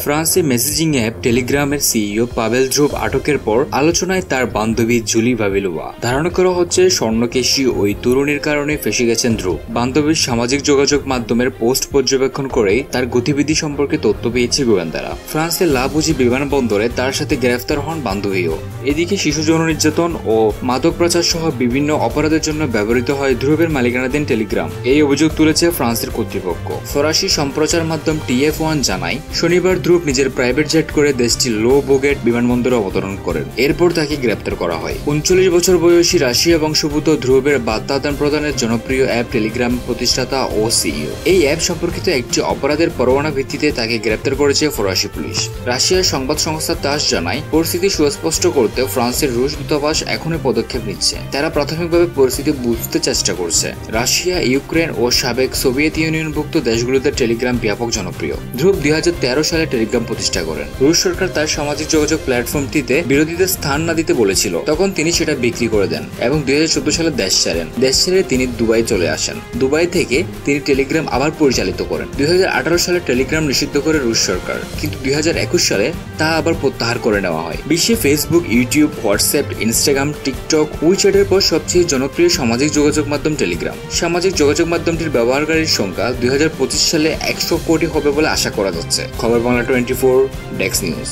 ফ্রান্সে messaging app টেলিগ্রামের CEO Pavel দ্রুভ আটকের পর আলোচনায় তার বান্ধবী জুলি ভাভিলোভা। ধারণা করা হচ্ছে স্বর্ণকেশী ওই তরুণীর কারণে ফেসে গেছেন ধ্রুব। বান্ধবীর সামাজিক যোগাযোগ মাধ্যমের পোস্ট পর্যবেক্ষণ করেই তার গতিবিধি সম্পর্কে তথ্য পেয়েছে গোয়েন্দারা। ফ্রান্সের লা বুজি বিমানবন্দরে তার সাথে গ্রেফতার হন বান্ধবীও। এদিকে শিশু যৌন নির্যাতন ও মাদক পাচার সহ বিভিন্ন অপরাধের জন্য ব্যবহৃত হয় ধ্রুবের মালিকানাধীন টেলিগ্রাম। এই অভিযোগ তুলেছে ফ্রান্সের কর্তৃপক্ষ। ফরাসি সম্প্রচার মাধ্যম TF1 জানায়, শনিবার ধ্রুব নিজের প্রাইভেট জেট করে দেশটির লো বোগেট বিমানবন্দরে অবতরণ করেন। এরপর তাকে গ্রেপ্তার করা হয়। 39 বছর বয়সী রাশিয়া বংশোদ্ভূত ধ্রুবের বার্তা আদান প্রদানের জনপ্রিয় অ্যাপ টেলিগ্রাম প্রতিষ্ঠাতা ও সিইও। এই অ্যাপ সম্পর্কিত একটি অপরাধের পরোয়ানা ভিত্তিতে তাকে গ্রেপ্তার করেছে ফরাসি পুলিশ। রাশিয়ার সংবাদ সংস্থা তাস জানায়, পরিস্থিতি সুস্পষ্ট করতে ফ্রান্সের রুশ দূতাবাস এখনই পদক্ষেপ নিচ্ছে। তারা প্রাথমিকভাবে পরিস্থিতি বুঝতে চেষ্টা করছে। রাশিয়া, ইউক্রেন ও সাবেক সোভিয়েত ইউনিয়নভুক্ত দেশগুলোতে টেলিগ্রাম ব্যাপক জনপ্রিয়। ধ্রুব 2013 সালে টেলিগ্রাম প্রতিষ্ঠা করেন। রুশ সরকার তার সামাজিক যোগাযোগ প্ল্যাটফর্মটিতে বিরোধীদের স্থান না দিতে বলেছিল। তখন তিনি সেটা বিক্রি করে দেন এবং 2014 সালে দেশ ছাড়েন। দেশ ছেড়ে তিনি দুবাই চলে আসেন। দুবাই থেকে তিনি টেলিগ্রাম আবার পরিচালিত করেন। 2018 সালে টেলিগ্রাম নিষিদ্ধ করে রুশ সরকার, কিন্তু 2021 সালে তা আবার প্রত্যাহার করে নেওয়া হয়। বিশ্বে Facebook, YouTube, WhatsApp, Instagram, TikTok, উইচ্যাটের পর সবচেয়ে জনপ্রিয় সামাজিক যোগাযোগ মাধ্যম টেলিগ্রাম। সামাজিক যোগাযোগ মাধ্যমটির ব্যবহারকারীর সংখ্যা 2025 সালে 100 কোটি হবে বলে আশা করা যাচ্ছে। খবর বাংলা 24 ডেস্ক নিউজ।